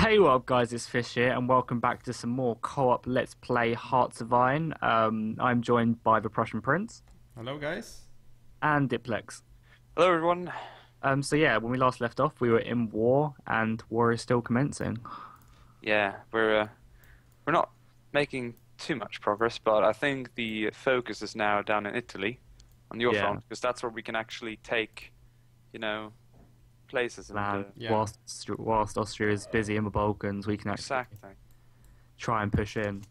Hey, what up, guys? It's Fish here, and welcome back to some more co-op Let's Play Hearts of Iron. I'm joined by the Prussian Prince Hello, guys. and Diplex. Hello, everyone. So yeah, when we last left off, we were in war, and war is still commencing. Yeah, we're not making too much progress, but I think the focus is now down in Italy, on your Yeah. front, because that's where we can actually take, places and And Yeah. whilst Austria is busy in the Balkans, we can actually exactly. try and push in.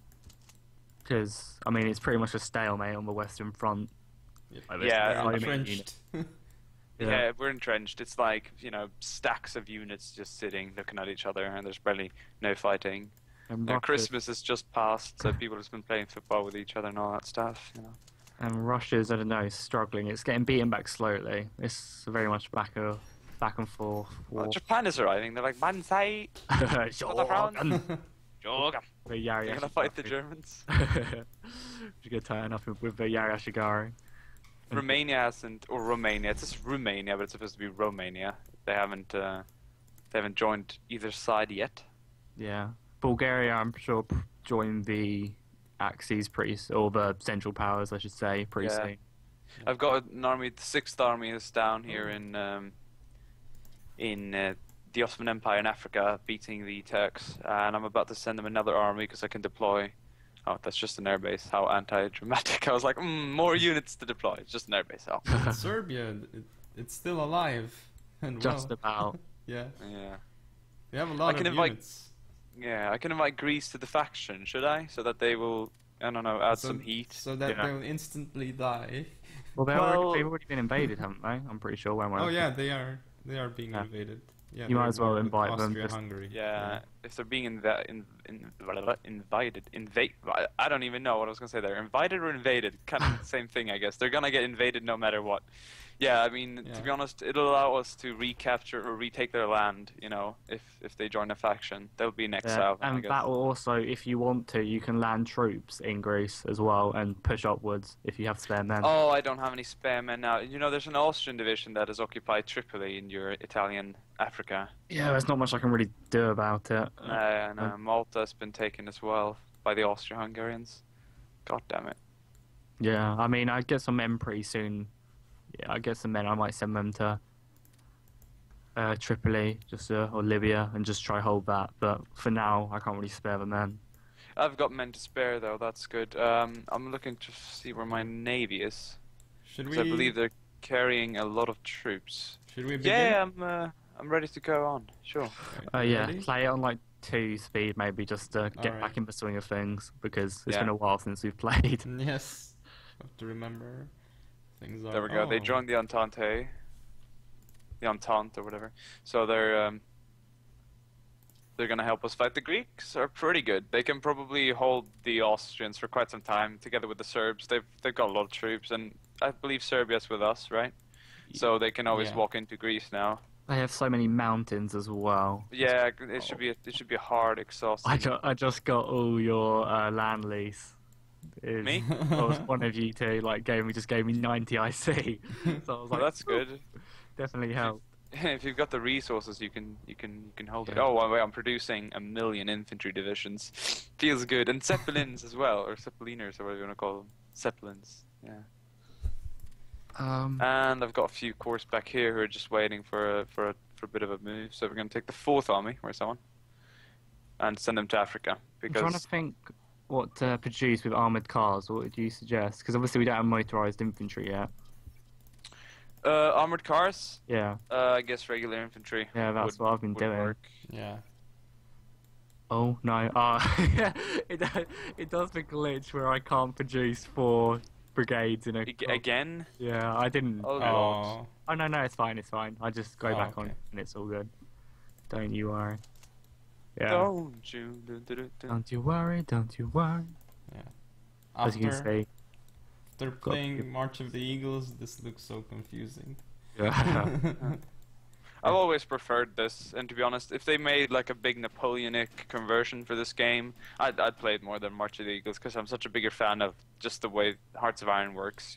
Because I mean, it's pretty much a stalemate on the Western Front. Like, Yeah, there's I'm so many Entrenched. units. Yeah, we're entrenched. It's like stacks of units just sitting, looking at each other, and there's barely no fighting. And Now, Russia, Christmas has just passed, so people have been playing football with each other and all that stuff. and Russia's, I don't know, struggling. It's getting beaten back slowly. It's very much back and forth Well, war. Japan is arriving. They're like, Mansai, Shogun. Shogun. The Yari They're gonna fight the Ashigari. Germans. We're gonna turn up with the Yari Ashigari. Romania hasn't, or Romania. It's just Romania, but it's supposed to be Romania. They haven't joined either side yet. Yeah, Bulgaria, I'm sure, joined the Axis or the Central Powers, I should say, pretty Yeah. soon. I've got an army. The Sixth Army is down here in the Ottoman Empire in Africa, beating the Turks, and I'm about to send them another army because I can deploy. Oh, that's just an airbase. How anti-dramatic! I was like, more units to deploy. It's just an airbase. Oh, Serbia, it's still alive and Just well. about. Yeah, yeah. we have a lot can of invite- units. Yeah, I can invite Greece to the faction, should I? So that they will, I don't know, add So- some heat. so that Yeah. they'll instantly die. Well, Well- they've already been invaded, haven't they? I'm pretty sure. Oh yeah, they are being Yeah. invaded. Yeah, You might they're as well war with invite them, Austria, just- Hungary. Yeah, if they're being invade. I don't even know what I was gonna say there. Invited or invaded, kind of the same thing, I guess. They're gonna get invaded no matter what. Yeah, I mean, Yeah. to be honest, it'll allow us to recapture or retake their land. If they join a faction, they'll be in exile. then, I and guess. that will also, if you want to, you can land troops in Greece as well and push upwards if you have spare men. Oh, I don't have any spare men now. There's an Austrian division that has occupied Tripoli in your Italian Africa. Yeah, there's not much I can really do about it. And Malta's been taken as well by the Austro-Hungarians. God damn it. Yeah, I mean, I'd get some men pretty soon. Yeah, I'd get some men. I might send them to Tripoli, or Libya, and just try hold that. But for now, I can't really spare the men. I've got men to spare though. That's good. I'm looking to see where my navy is. Should 'Cause we? I believe they're carrying a lot of troops. Should we begin? Yeah, I'm ready to go on. Sure. Okay, you Yeah, ready? play it on like 2 speed maybe, just to get Alright. back in the swing of things, because it's Yeah. been a while since we've played. Yes. Have to remember. Things are. There we go. They oh. joined the Entente. The Entente or whatever. So they're gonna help us fight. The Greeks are pretty good. They can probably hold the Austrians for quite some time, together with the Serbs. They've got a lot of troops, and I believe Serbia's with us, right? So they can always Yeah. walk into Greece now. They have so many mountains as well. Yeah, it should be a hard, exhausting. I just got all your land lease. Me? Well, one of you two just gave me 90 IC. So I was Well, like, that's good. definitely helped. If you've got the resources, you can hold it. Yeah. Oh, wait, I'm producing 1,000,000 infantry divisions. Feels good, and zeppelins as well, or zeppeliners, or whatever you want to call them. Zeppelins. Yeah. And I've got a few corps back here who are just waiting for a bit of a move. So we're going to take the Fourth Army, where's that one, and send them to Africa I'm trying to because think what to produce with armoured cars. What would you suggest? Because obviously we don't have motorised infantry yet. armored cars. Yeah, I guess regular infantry. yeah, that's would- what I've been would doing. work. Yeah. Oh no! It does the glitch where I can't produce 4 brigades in a. Again? Yeah, I didn't. Oh, Oh. Oh no, it's fine, it's fine. I just go Oh, back on okay. and it's all good. Don't you worry. Yeah. Don't you? Do. Don't you worry, don't you worry. As you can After see. they're playing March of the Eagles, this looks so confusing. Yeah. I've always preferred this, and to be honest, if they made like a big Napoleonic conversion for this game, I'd play it more than March of the Eagles because I'm such a bigger fan of just the way Hearts of Iron works.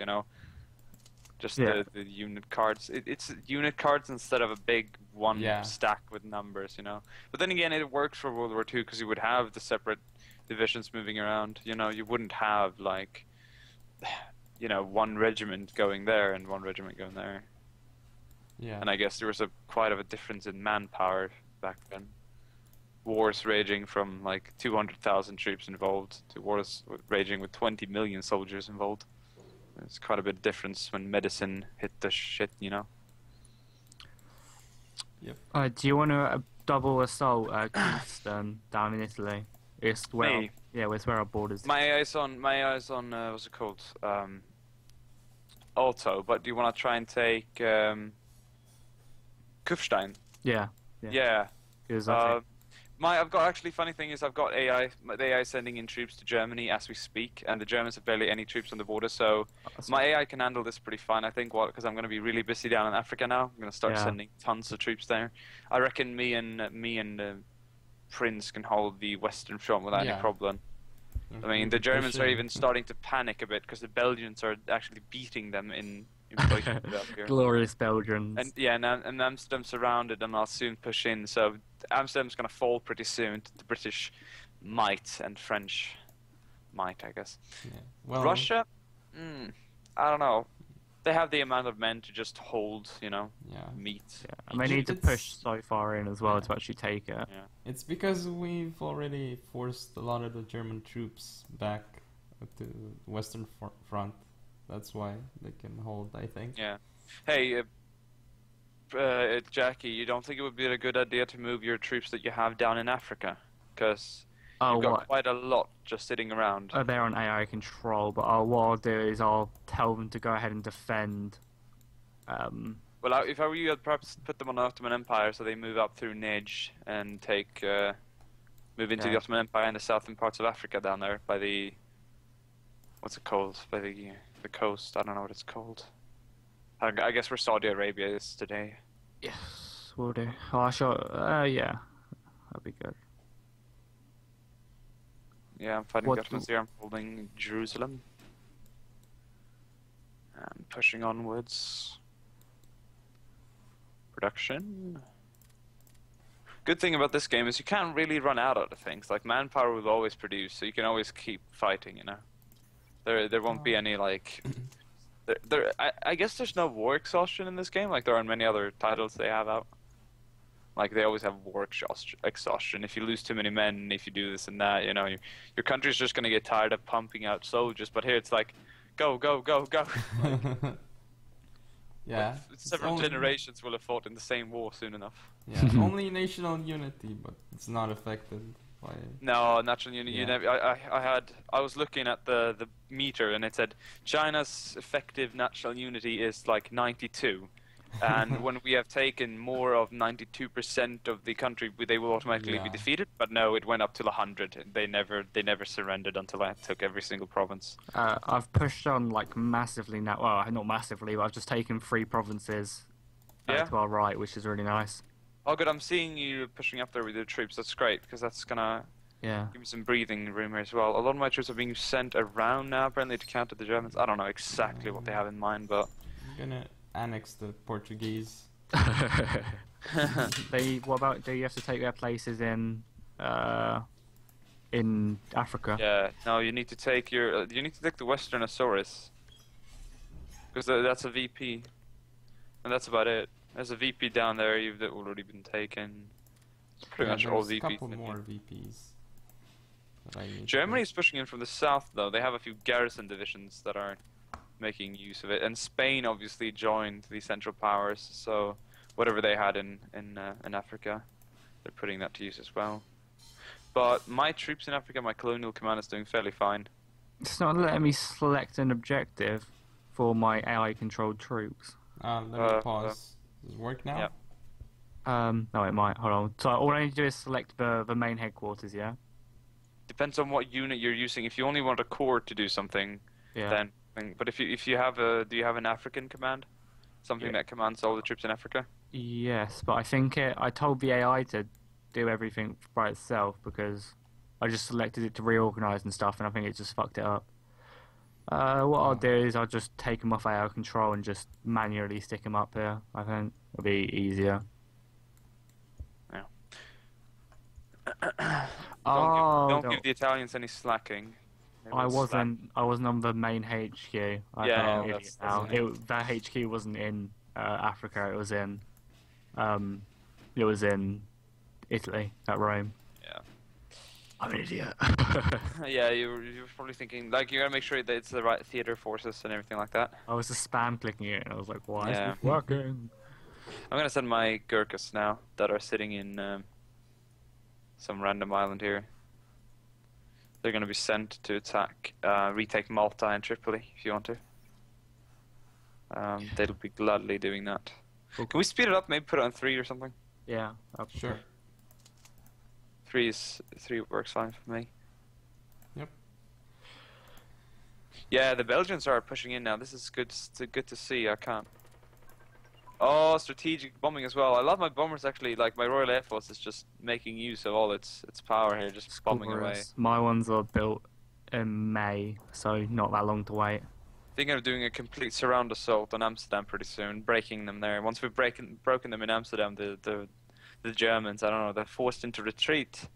Just Yeah. the unit cards. It's unit cards instead of a big one Yeah. stack with numbers, you know. But then again, it works for World War II because you would have the separate divisions moving around. You know, you wouldn't have like, you know, one regiment going there and one regiment going there. Yeah. And I guess there was quite of a difference in manpower back then. Wars raging from like 200,000 troops involved to wars raging with 20 million soldiers involved. It's quite a bit of difference when medicine hit the shit, you know. Do you want to double assault Kingston down in Italy? It's where Me? it's where our borders. My eyes on what's it called? Otto, but do you want to try and take Kufstein? Yeah, Yeah. because I've got actually funny thing is I've got the AI sending in troops to Germany as we speak, and the Germans have barely any troops on the border, so my AI can handle this pretty fine. I think because I'm going to be really busy down in Africa now. I'm going to start sending tons of troops there. I reckon me and Prince can hold the Western Front without any problem. I mean, the Germans are even starting to panic a bit because the Belgians are actually beating them in places up here. glorious Belgians. And yeah, and Amsterdam's surrounded, and I'll soon push in. So Amsterdam's gonna fall pretty soon to the British might and French might, I guess. Yeah. Well, Russia, I don't know. They have the amount of men to just hold, you know, meat. Yeah, and they need to push so far in as well to actually take it. Yeah. it's because we've already forced a lot of the German troops back to the Western Front. That's why they can hold, I think. Yeah. Hey, Jackie, you don't think it would be a good idea to move your troops that you have down in Africa? Because you've got quite a lot just sitting around. They're on AI control, but what I'll do is I'll tell them to go ahead and defend. Well, if I were you, I'd perhaps put them on the Ottoman Empire so they move up through Niger and move into the Ottoman Empire in the southern parts of Africa down there by the, what's it called? By the coast. I don't know what it's called. I guess where Saudi Arabia is today. Yes, we'll do. Oh, sure. Yeah, that'd be good. Yeah, I'm fighting the Ottomans here. I'm holding Jerusalem. And pushing onwards. Production. Good thing about this game is you can't really run out of things. Like, manpower will always produce, so you can always keep fighting, you know? There won't be any, like... I guess there's no war exhaustion in this game, like there are in many other titles they have out. Like, they always have war exhaustion. If you lose too many men, if you do this and that, you know, your country's just gonna get tired of pumping out soldiers. But here it's like, go, go, go, go. Yeah. Like, several generations will have fought in the same war soon enough. Yeah, only national unity, but it's not affected by... No, national unity. Yeah. I was looking at the meter, and it said China's effective national unity is like 92. And when we have taken more of 92% of the country, they will automatically be defeated. But no, it went up to 100. They never surrendered until I took every single province. I've pushed on like massively now. Well, not massively, but I've just taken 3 provinces to our right, which is really nice. Oh, good. I'm seeing you pushing up there with your troops. That's great, because that's gonna give me some breathing room here as well. A lot of my troops are being sent around now, apparently, to counter the Germans. I don't know exactly what they have in mind, but I'm gonna annex the Portuguese. What about? Do you have to take their places in Africa? Yeah. No, you need to take the Western Azores, because that's a VP, and that's about it. There's a VP down there. You've already been taken. It's pretty much all VPs. A couple more VPs. Germany's pushing in from the south, though. They have a few garrison divisions that are making use of it, and Spain obviously joined the Central Powers. So whatever they had in Africa, they're putting that to use as well. But my troops in Africa, my colonial command is doing fairly fine. It's not letting me select an objective for my AI-controlled troops. Let me pause. Does it work now? Yeah. No, it might. Hold on. So all I need to do is select the main headquarters, yeah? Depends on what unit you're using. If you only want a corps to do something, then. But if you have do you have an African command? Something that commands all the troops in Africa? Yes, but I think I told the AI to do everything by itself because I just selected it to reorganize and stuff, and I think it just fucked it up. What I'll Oh. do is I'll just take them off AO control and just manually stick them up here. I think it'll be easier. Oh, Don't give the Italians any slacking. They I will slack. wasn't on the main HQ. I Yeah, felt yeah, an idiot that's now. okay. That HQ wasn't in Africa. Um, it was in Italy at Rome. Yeah. I'm an idiot. Yeah, you're probably thinking like you gotta make sure that it's the right theater forces and everything like that. I was just spam clicking it, and I was like, "Why is Yeah. this working?" I'm gonna send my Gurkhas now that are sitting in some random island here. They're gonna be sent to attack, retake Malta and Tripoli if you want to. They'll be gladly doing that. Cool. Can we speed it up? Maybe put it on 3 or something. Yeah, Sure. 3 works fine for me. Yep. Yeah, the Belgians are pushing in now. This is good. Good to see. I can't. Oh, strategic bombing as well. I love my bombers actually. Like my Royal Air Force is just making use of all its power here, just bombing away. My ones are built in May, so not that long to wait. Thinking of doing a complete surround assault on Amsterdam pretty soon, breaking them there. Once we've broken them in Amsterdam, the Germans, I don't know, they're forced into retreat.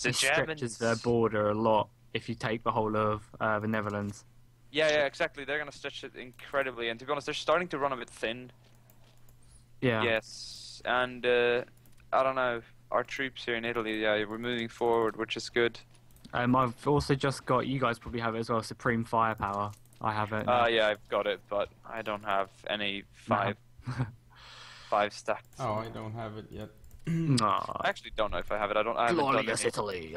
The It stretches their Germans. border a lot if you take the whole of the Netherlands. Yeah, exactly. They're gonna stretch it incredibly, and to be honest, they're starting to run a bit thin. Yeah. Yes, and I don't know. Our troops here in Italy, yeah, we're moving forward, which is good. I've also just got, you guys probably have it as well, Supreme Firepower. I have it now. Yeah, I've got it, but I don't have any No. five stacks. Oh, I don't have it yet. I actually don't know if I have it. I haven't done Glorious any. Italy.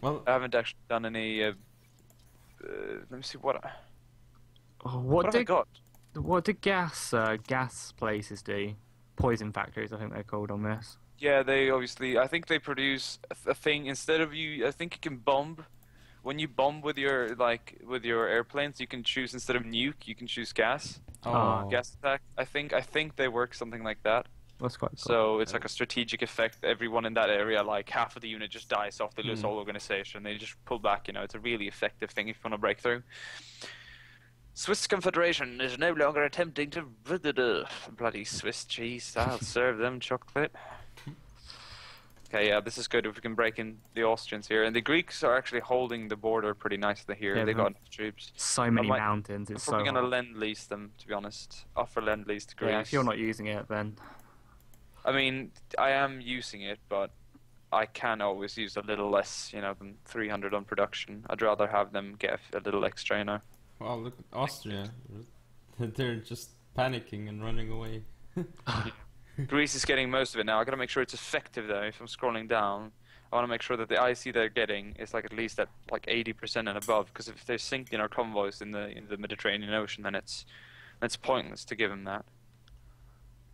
Well, I haven't actually done any. Let me see what. Oh, What have I got? What do gas places do? Poison factories, I think they're called on this. Yeah, they obviously. I think they produce a thing instead of you. I think you can bomb. When you bomb with your airplanes, you can choose instead of nuke, you can choose gas. oh, Gas attack. I think they work something like that. That's quite cool. So it's like a strategic effect. Everyone in that area, like half of the unit just dies off. They lose whole organization. They just pull back. You know, it's a really effective thing if you want to break through. Swiss Confederation is no longer attempting to bloody Swiss cheese. I'll serve them chocolate. Okay, yeah, this is good if we can break in the Austrians here. And the Greeks are actually holding the border pretty nicely here. Yeah, They got enough troops. So many might- mountains, I'm it's probably so gonna hard. lend-lease them, to be honest. Offer lend-lease to Greece. Yeah, if you're not using it, then... I mean, I am using it, but I can always use a little less, you know, than 300 on production. I'd rather have them get a little extra, you know. well, look at Austria. They're just panicking and running away. Greece is getting most of it now. I gotta make sure it's effective though. If I'm scrolling down, I want to make sure that the IC they're getting is like at least at like 80% and above. Because if they're sinking our convoys in the Mediterranean Ocean, then it's pointless to give them that.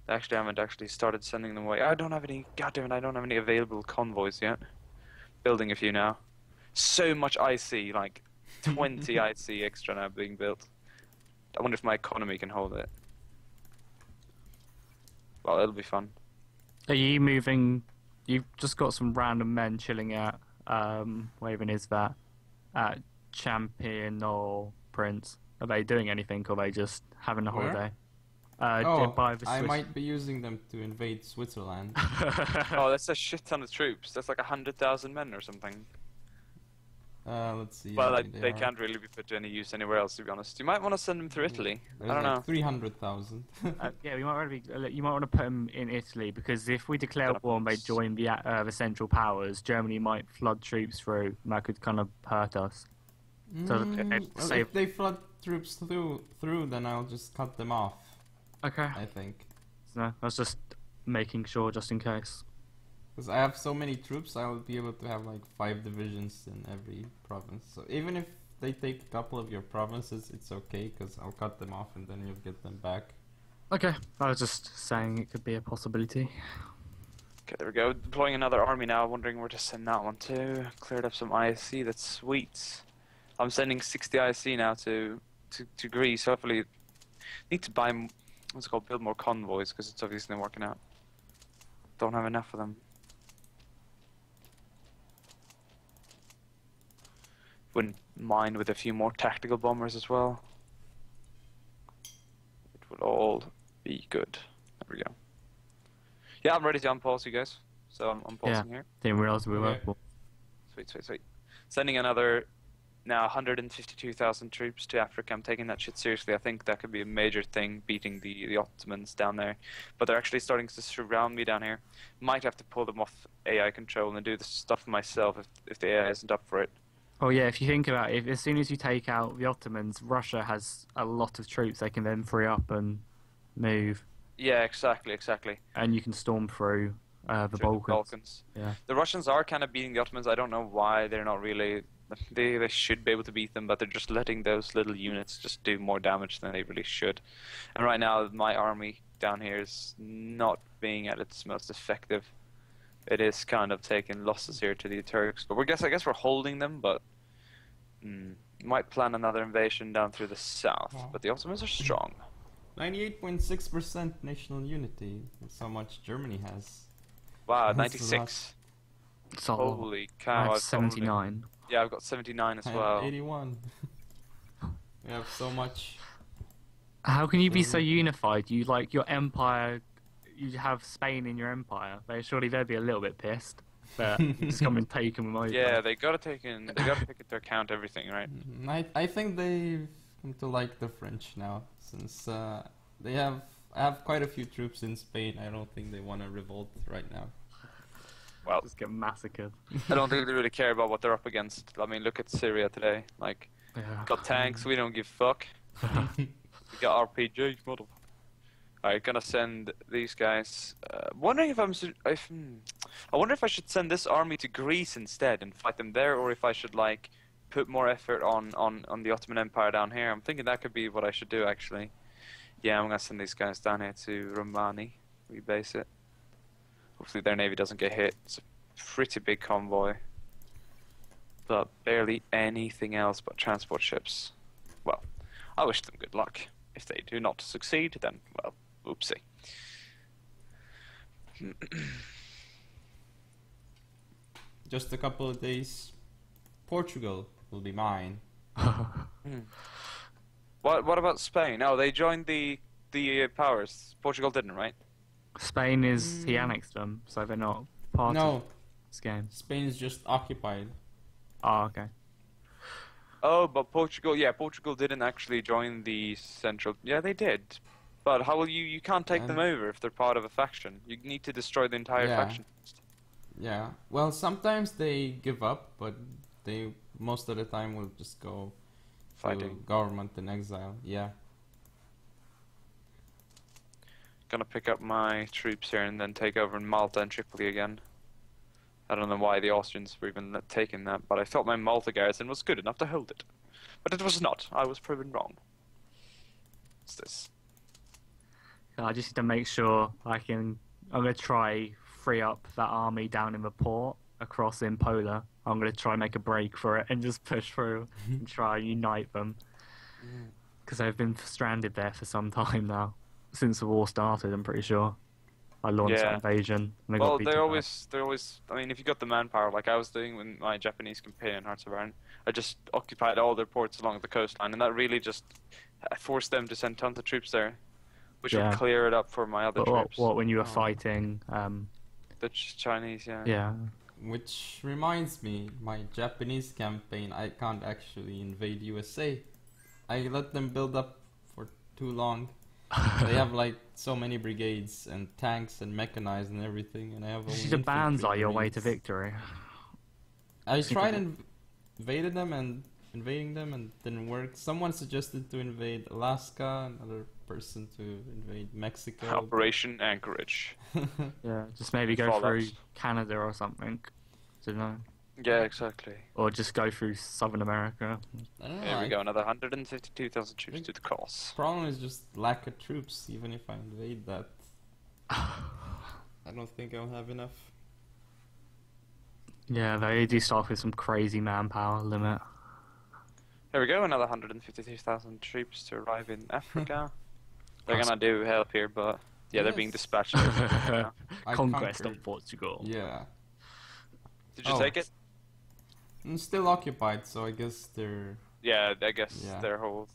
They actually haven't actually started sending them away. I don't have any. Goddammit, I don't have any available convoys yet. Building a few now. So much IC, like 20 IC extra now being built. I wonder if my economy can hold it. Well, it'll be fun. Are you moving... You've just got some random men chilling at... where even is that? At Champion or Prince. Are they doing anything, or are they just having a Where? holiday? Oh, by the I Swiss... might be using them to invade Switzerland. Oh, that's a shit ton of troops. That's like 100,000 men or something. Let's see. Well, how they many are. can't really be put to any use anywhere else, to be honest. You might want to send them through Italy. There's I don't like know. 300,000. Yeah, you might want to put them in Italy, because if we declare war and they join the Central Powers, Germany might flood troops through, and that could kind of hurt us. So, Well, say- if they flood troops through, then I'll just cut them off. Okay. I think, No, I was just making sure, just in case. because I have so many troops, I will be able to have like 5 divisions in every province. So even if they take a couple of your provinces, it's okay, because I'll cut them off and then you'll get them back. Okay, I was just saying it could be a possibility. Okay, there we go. Deploying another army now. Wondering where to send that one to. Cleared up some ISC. That's sweet. I'm sending 60 ISC now to Greece. Hopefully, need to buy what's it called, build more convoys, because it's obviously not working out. Don't have enough of them. Wouldn't mind with a few more tactical bombers as well. It will all be good. There we go. Yeah, I'm ready to unpause you guys. So I'm pausing here. Didn't realize we were. Okay. Sweet, sweet, sweet. Sending another now 152,000 troops to Africa. I'm taking that shit seriously. I think that could be a major thing, beating the Ottomans down there. But they're actually starting to surround me down here. Might have to pull them off AI control and do the stuff myself if the AI isn't up for it. Oh yeah, if you think about it, as soon as you take out the Ottomans, Russia has a lot of troops they can then free up and move, Yeah, exactly. and you can storm through the Through Balkans. Yeah. The Russians are kind of beating the Ottomans. I don't know why they're not really. They should be able to beat them, but they're just letting those little units just do more damage than they really should. And right now, my army down here is not being at its most effective. It is kind of taking losses here to the Turks, but I guess we're holding them. But might plan another invasion down through the south. Wow. But the Ottomans are strong. 98.6% national unity. That's how much Germany has. Wow, That's 96. So Holy I cow! have I've probably- 79. Yeah, I've got 79 as I have well. 81. We have so much. How can you be so unified? You like your empire. You have Spain in your empire. Surely they'd be a little bit pissed. But you just come and take them over. Yeah, they gotta take into account everything, right? I think they've come to like the French now, since I have quite a few troops in Spain. I don't think they want to revolt right now. Well, Just get massacred. I don't think they really care about what they're up against. I mean, look at Syria today. Like, Yeah. got tanks, we don't give a fuck. We got RPG, model. Alright, gonna send these guys. Wondering if I wonder if I should send this army to Greece instead and fight them there, or if I should like put more effort on the Ottoman Empire down here. I'm thinking that could be what I should do actually. Yeah, I'm gonna send these guys down here to Romani, rebase it. Hopefully their navy doesn't get hit. It's a pretty big convoy, but barely anything else but transport ships. Well, I wish them good luck. If they do not succeed, then, well, oopsie. Just a couple of days, Portugal will be mine. What about Spain? Oh, they joined the powers. Portugal didn't, right? Spain he annexed them, so they're not part of No, this game. Spain's just occupied. Oh, okay. Oh, but Portugal didn't actually join the central. Yeah, they did. But how will you can't take them over if they're part of a faction. You need to destroy the entire Yeah. faction. Yeah. Well, sometimes they give up, but they most of the time will just go to Fighting. government in exile. Yeah. Gonna pick up my troops here and then take over in Malta and Tripoli again. I don't know why the Austrians were even taking that, but I thought my Malta garrison was good enough to hold it. But it was not. I was proven wrong. What's this? I just need to make sure I'm going to try free up that army down in the port across in Pola. I'm going to try and make a break for it and just push through and try and unite them. Because they've been stranded there for some time now. Since the war started, I'm pretty sure. I launched Yeah. that invasion. And Well, got they're beaten always. I mean, if you got the manpower, like I was doing with my Japanese campaign in Hearts of Iron, I just occupied all their ports along the coastline, and that really just forced them to send tons of troops there, which Yeah. would clear it up for my other But troops. what when you were Oh. fighting? The Chinese, yeah. Yeah. Which reminds me, my Japanese campaign, I can't actually invade USA. I let them build up for too long. They have like so many brigades and tanks and mechanized and everything, and I have You only see, the bands infantry are your way to marines. victory. I think tried of- invading them and didn't work. Someone suggested to invade Alaska, another person to invade Mexico. Operation Anchorage. Yeah, just maybe go Fallout. through Canada or something. Don't know. Yeah, exactly. Or just go through Southern America. I don't know. Here we go, another 152,000 troops think- to the cause. Problem is just lack of troops. Even if I invade that, I don't think I'll have enough. Yeah, they do start with some crazy manpower limit. Here we go, another 152,000 troops to arrive in Africa. They're Awesome. gonna do help here, but yeah, they're being Yes. dispatched. Yeah. I Conquest conquered. of Portugal. Yeah. Did you Oh. take it? And still occupied, so I guess they're... Yeah, I guess Yeah. their whole.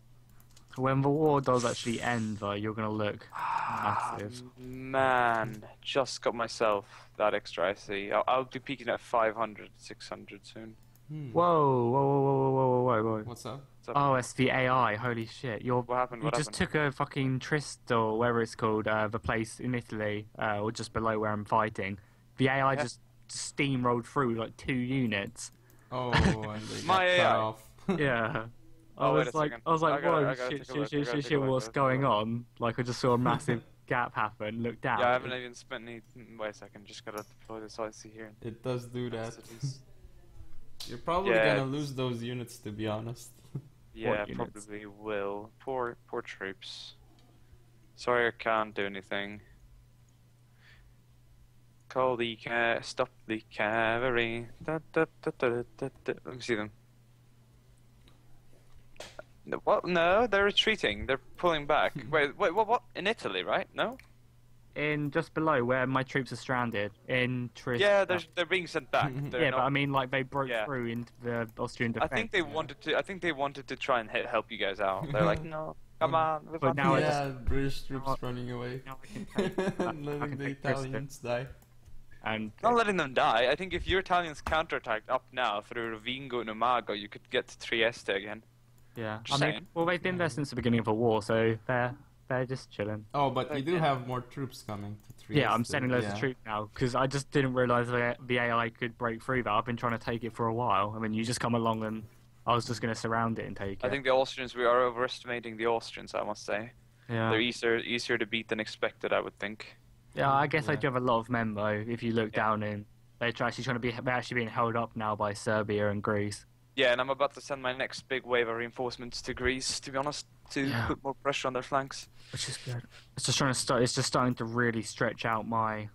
When the war does actually end, though, you're gonna look massive. Man, just got myself that extra IC. I'll be peaking at 500, 600 soon. Whoa, whoa, whoa, whoa, whoa, whoa, whoa, whoa. What's up? What's up? Oh, it's the AI. Holy shit! What happened? You What just happened? took a fucking Trist or wherever it's called, the place in Italy, or just below where I'm fighting. The AI Yeah. just steamrolled through like 2 units. Oh, and they My got cut AI. off. Yeah. Oh, wait a second. I was like, I gotta whoa, take shit, a look, shit, I shit, gotta shit, take a shit, look, what's I gotta take a going look. on? Like, I just saw a massive gap happen, looked down. Yeah, I haven't even spent any. Wait a second, just gotta deploy this IC here. It does do that. Cities. You're probably Yeah, gonna it's- lose those units, to be honest. Yeah, units? probably will. Poor troops. Sorry, I can't do anything. Call the stop the cavalry. Da, da, da, da, da, da. Let me see them. What? No, they're retreating. They're pulling back. Wait, what? In Italy, right? No? In just below where my troops are stranded, in Trist. Yeah, they're being sent back. They're Yeah, not... but I mean, like, they broke Yeah. through into the Austrian I defense. think they wanted to. I think they wanted to try and help you guys out. They're like, no, come on. we've But got now I this." just- Yeah, British troops now- running away. Now I can take, I And letting can the take Trist Italians die. and Not letting them die. I think if your Italians counterattacked up now through Rovingo and Umago, you could get to Trieste again. yeah. Just I mean, saying. well, they've been there since the beginning of the war, so they're just chilling. Oh, but you do Yeah. have more troops coming to Trieste. Yeah, I'm sending loads yeah. of troops now because I just didn't realize the AI could break through that. I've been trying to take it for a while. I mean, you just come along and I was just going to surround it and take it. I think the Austrians. We are overestimating the Austrians. I must say. Yeah. They're easier to beat than expected. I would think. Yeah, I guess I Yeah. do have a lot of men though. If you look Yeah. down in, they're actually being held up now by Serbia and Greece. Yeah, and I'm about to send my next big wave of reinforcements to Greece. To be honest, to Yeah. put more pressure on their flanks. Which is good. It's just trying to start. It's just starting to really stretch out my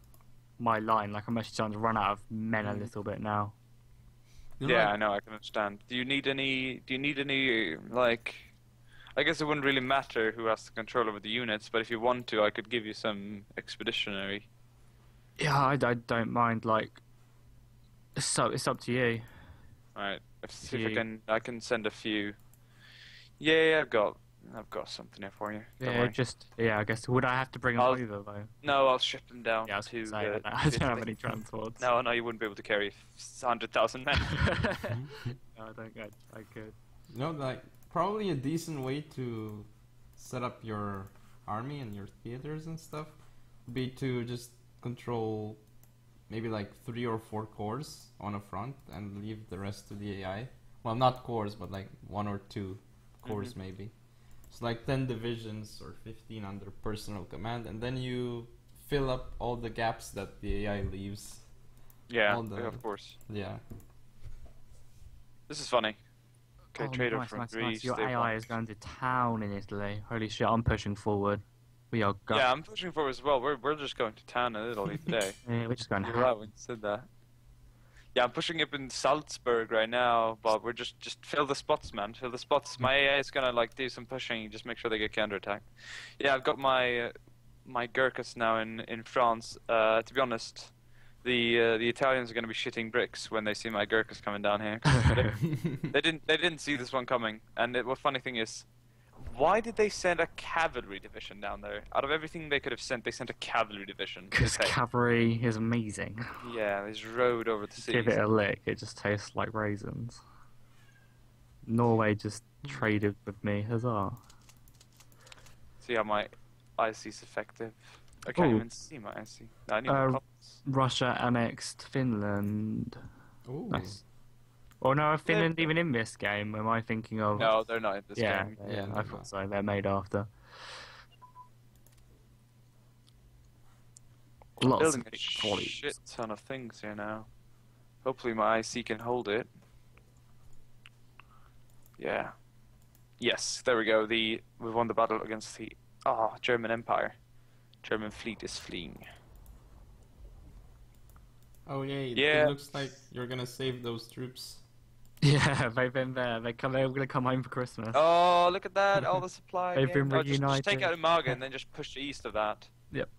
line. Like I'm actually starting to run out of men a little bit now. You know, Yeah, like- I know. I can understand. Do you need any like? I guess it wouldn't really matter who has the control over the units, but if you want to, I could give you some expeditionary. Yeah, I don't mind. Like, it's up to you. Alright, see if I Few. can send a few. Yeah, I've got something here for you. Don't Yeah, worry. I guess would I have to bring them I'll- over though? No, I'll ship them down Yeah, I was to. gonna say, I don't have any transports. No, you wouldn't be able to carry 100,000 men. No, I don't get. I could. You know, like, probably a decent way to set up your army and your theaters and stuff would be to just control maybe like 3 or 4 corps on a front and leave the rest to the AI. Well, not corps, but like 1 or 2 corps Mhm. maybe. It's like 10 divisions or 15 under personal command, and then you fill up all the gaps that the AI leaves. Yeah, All the- of course. Yeah. This is funny. Okay, Oh, trader nice, from nice, Greece. nice. Your they AI want- is going to town in Italy. Holy shit! I'm pushing forward. We are going. Yeah, I'm pushing forward as well. We're just going to town in Italy today. Yeah, we're just going. You're right when you said that. Yeah, I'm pushing up in Salzburg right now, but we're just fill the spots, man. Fill the spots. My AI is gonna like do some pushing. Just make sure they get counterattacked. Yeah, I've got my my Gurkhas now in France. To be honest, the Italians are gonna be shitting bricks when they see my Gurkhas coming down here. They didn't see this one coming. And what funny thing is, why did they send a cavalry division down there? Out of everything they could have sent, they sent a cavalry division. Because Okay. cavalry is amazing. Yeah, they just rode over the seas. Give it a lick. It just tastes like raisins. Norway just traded with me. Huzzah! See how my IC's effective. I can't Ooh. even see my IC. No, I need more colors. Russia annexed Finland. Ooh. Nice. Or no, are Finland even in this game? Am I thinking of? No, they're not in this yeah, game. yeah, Yeah, I they're thought not. so. They're made after. Lots Building of a big fleets. shit ton of things here now. Hopefully my IC can hold it. Yeah. Yes, there we go. We won the battle against the German Empire. German fleet is fleeing. Oh yay! Yeah. It looks like you're gonna save those troops. Yeah, they've been there. They're gonna come home for Christmas. Oh, look at that! All the supply. They've again. been Just take reunited. out Umaga and then just push east of that. Yep.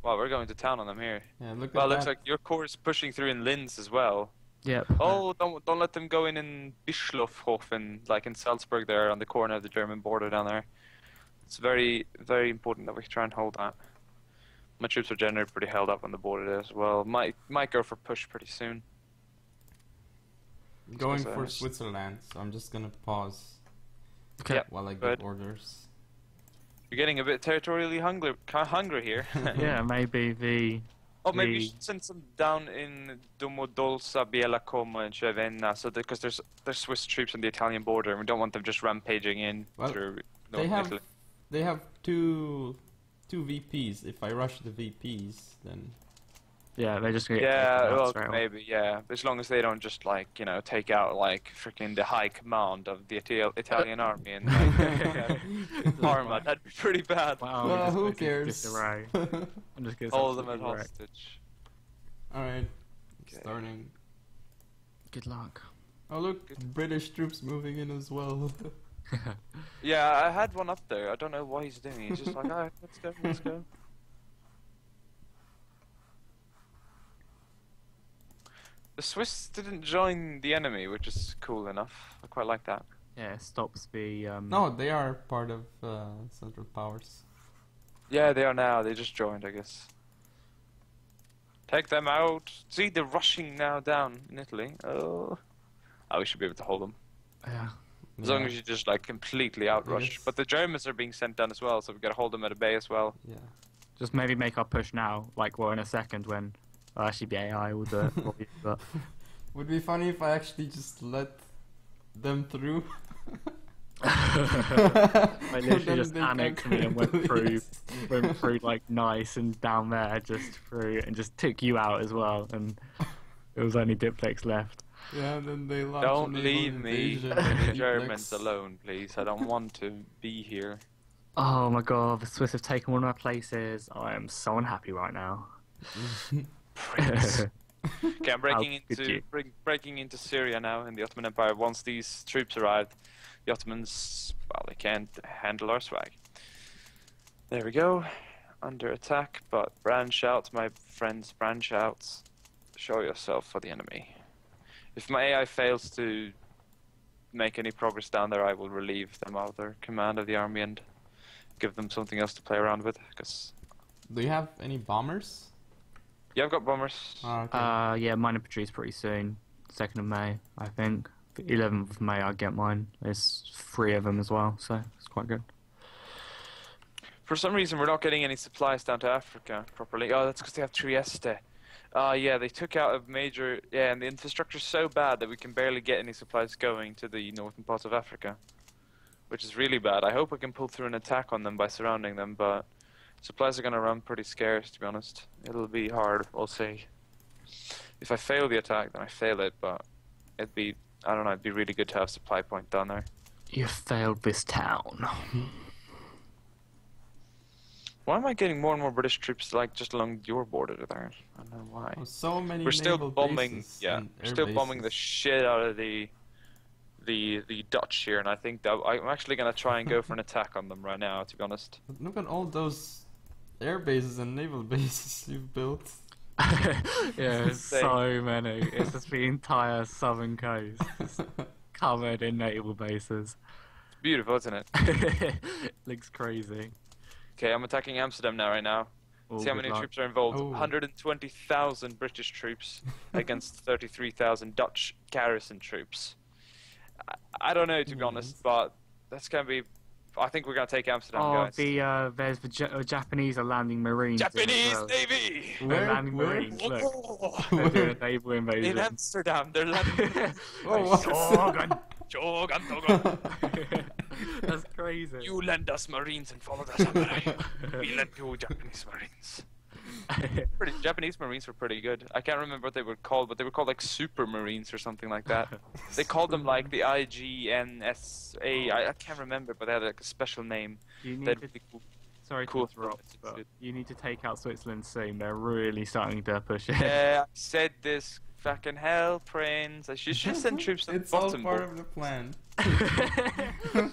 Wow, we're going to town on them here. Yeah, look Well, at it looks that. like your core is pushing through in Linz as well. Yep. Oh, don't let them go in Bischofshofen, like in Salzburg, there on the corner of the German border down there. It's very, very important that we try and hold that. My troops are generally pretty held up on the border there as well. Might go for push pretty soon. Going for Switzerland, so I'm just gonna pause Okay. Yep, while I good. give orders. You're getting a bit territorially hungry here. Yeah, maybe the. Oh, maybe you should send some down in Domodossola, Biella Como, and Cervena, so because there's Swiss troops on the Italian border, and we don't want them just rampaging in through North Italy. They have two VPs. If I rush the VPs, then Yeah, they're just gonna get Yeah, taken out well, straight away. maybe, yeah. As long as they don't just, like, take out, like, freaking the high command of the Italian army and, like, Parma. That'd be pretty bad. Wow, well, we're just who going to cares? disarray. I'm just gonna Hold them at absolutely wreck. hostage. Alright, Okay. starting. Good luck. Oh look, British troops moving in as well. Yeah, I had one up there. I don't know what he's doing. He's just like, alright, let's go, let's go. The Swiss didn't join the enemy, which is cool enough. I quite like that. Yeah, it stops the. No, they are part of Central Powers. Yeah, they are now. They just joined, I guess. Take them out. See, they're rushing now down in Italy. Oh, we should be able to hold them. Yeah. As long as you just, like, completely outrush. Yes. But the Germans are being sent down as well, so we gotta hold them at a bay as well. Yeah. Just maybe make our push now, like in a second when. Well, actually, the AI will do it. For you, but Would be funny if I actually just let them through. I And literally then just they annexed me and conquer went through like nice and down there just through and just took you out as well. And there was only Diplex left. Yeah, and then they launch Don't a naval leave me invasion and the of Germans Duplex. alone, please. I don't want to be here. Oh my god, the Swiss have taken one of my places. I am so unhappy right now. Prince. Okay, I'm breaking How could into you? breaking into Syria now in the Ottoman Empire. Once these troops arrive, the Ottomans, well, they can't handle our swag. There we go. Under attack, but branch out, my friends, branch out. Show yourself for the enemy. If my AI fails to make any progress down there, I will relieve them of their command of the army and give them something else to play around with. Because Do you have any bombers? yeah, I've got bombers. Okay. Yeah, mine are produced pretty soon. 2nd of May, I think. The 11th of May, I get mine. There's 3 of them as well, so it's quite good. For some reason, we're not getting any supplies down to Africa properly. Oh, that's because they have Trieste. Yeah, they took out a major... Yeah, and the infrastructure's so bad that we can barely get any supplies going to the northern parts of Africa. Which is really bad. I hope we can pull through an attack on them by surrounding them, but... Supplies are going to run pretty scarce, to be honest. It'll be hard, we'll see. If I fail the attack, then I fail it, but... It'd be... I don't know, it'd be really good to have a supply point down there. You failed this town. Why am I getting more and more British troops, like, just along your border there? I don't know why. Oh, so many We're still naval bombing, bases yeah. and We're air still bombing the bases. shit out of the Dutch here, and I think that I'm actually gonna try and go for an attack on them right now. To be honest, But look at all those air bases and naval bases you've built. Yeah, Insane. so many. It's just the entire southern coast. It's covered in naval bases. it's beautiful, isn't it? Looks crazy. Okay, I'm attacking Amsterdam now. Right now, All see how good many luck. troops are involved. Oh. 120,000 British troops against 33,000 Dutch garrison troops. I don't know, to be honest, but that's gonna be. I think we're gonna take Amsterdam, Oh, guys. there's the Japanese are landing marines. in as Japanese well. Navy. They're landing Where? marines. Look, Oh, they're doing a naval in invasion. Amsterdam, they're landing. Oh, what? Shogun, Shogun, Shogun. That's crazy. You lend us marines and follow the samurai. We lend you Japanese marines. Japanese marines were pretty good. I can't remember what they were called, but they were called like super marines or something like that. They called them like the IGNSA. I can't remember, but they had like a special name. You need That to, really cool. sorry cool. to interrupt, but you need to take out Switzerland soon. They're really starting to push it. Yeah, I said this Fucking hell, Prince. I should just send troops to the It's all bottom. part of the plan.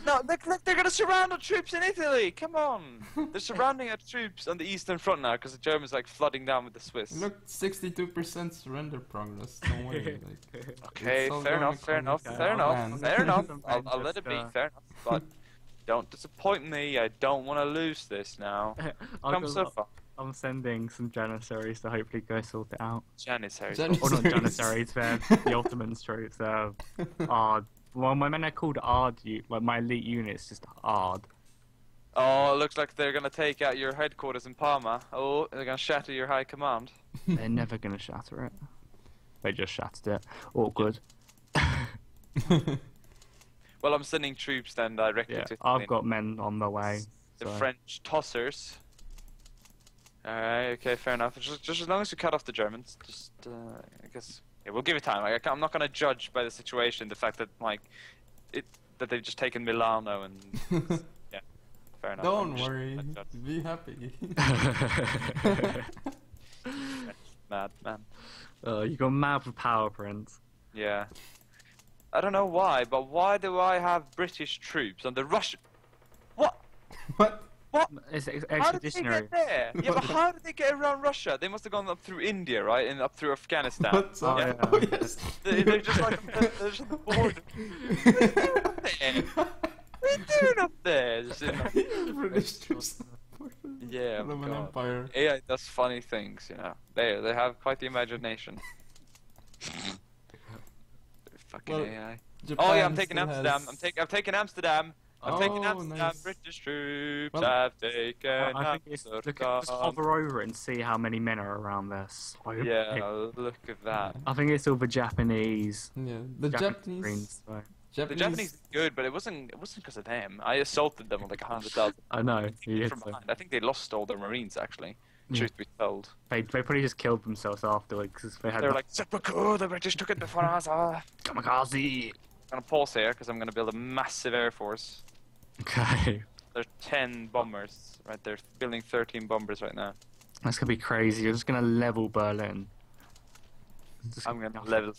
No, look, they're gonna surround our troops in Italy. Come on. They're surrounding our troops on the Eastern Front now because the Germans like flooding down with the Swiss. Look, 62% surrender progress. Don't worry. Like, Okay, it's all fair going enough, fair according enough, to fair plan. enough, fair enough. I'll let Just, it be, fair enough. But don't disappoint me. I don't want to lose this now. Come so far. I'm sending some Janissaries to hopefully go sort it out. Janissaries. Or not Janissaries, they're the Ottoman troops. Well, my men are called Ard. Like my elite unit's just Ard. Oh, it looks like they're gonna take out your headquarters in Parma. Oh, they're gonna shatter your high command. They're never gonna shatter it. They just shattered it. Awkward. Well, I'm sending troops then directly Yeah, to I've got men on the way. the so- French tossers. Alright, okay, fair enough. Just as long as you cut off the Germans, just I guess yeah, we'll give it time. Like, I'm not gonna judge by the situation the fact that like that they've just taken Milano and yeah, fair enough. Don't I'm just worry. not judging. Be happy. Mad man. You got mad for power, Prince. Yeah. I don't know why, but why do I have British troops on the Russian? What? What? What? It's How did they expeditionary. get there? Yeah, but how did they get around Russia? They must have gone up through India, right, and up through Afghanistan. What's up? Yeah. Oh, yes. They're just like they're just on the border. What are you doing up there? Just in the- British troops. Yeah, oh Roman God. Empire. AI does funny things, you know. They have quite the imagination. Fucking Well, AI. Japan Oh yeah, I'm taking still Amsterdam. has- I'm taking Amsterdam. I'm taking Oh, Amsterdam. nice. British troops Well, have taken I think it's look at, just hover over it and see how many men are around there. So big. Yeah, look at that. I think it's all the Japanese. Yeah, the Japanese. Marines, so. The Japanese is good, but it wasn't because of them. I assaulted them with like 100,000 I know. He from hit them. behind. I think they lost all their Marines actually. Yeah. Truth be told, They probably just killed themselves afterwards because they had they were like, "Seppuku, the British took it before us." I'm kamikaze. gonna pause here because I'm gonna build a massive air force. Okay, There's 10 bombers right there. Building 13 bombers right now. that's gonna be crazy. You're just gonna level Berlin. Just I'm gonna nothing. level.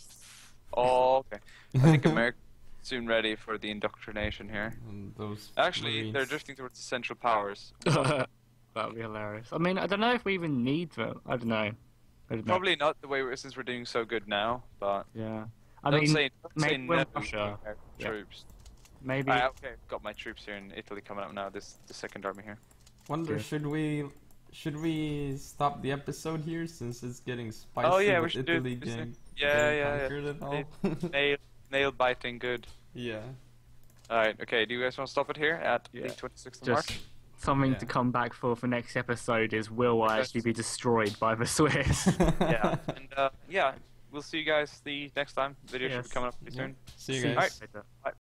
Oh, okay. I think America's soon ready for the indoctrination here. And those Actually, they're Marines. drifting towards the Central Powers. That would be hilarious. I mean, I don't know if we even need them. I don't know. I don't know. Probably not the way since we're doing so good now, but Yeah. I don't mean, say maybe no when to Russia- American yeah. troops. maybe. Okay, got my troops here in Italy coming up now. The second army here. Wonder, Okay. should we stop the episode here since it's getting spicy? Oh, yeah, we with should do it Italy this getting, thing. Yeah. conquered and all. Nail biting good. Yeah. All right. Okay. Do you guys want to stop it here at Yeah. the 26th of Just March? something Yeah. to come back for next episode is will I actually be destroyed by the Swiss? Yeah. And yeah, we'll see you guys the next time. Video should Yes. be coming up pretty Yeah. soon. See you See guys. Alright. Bye.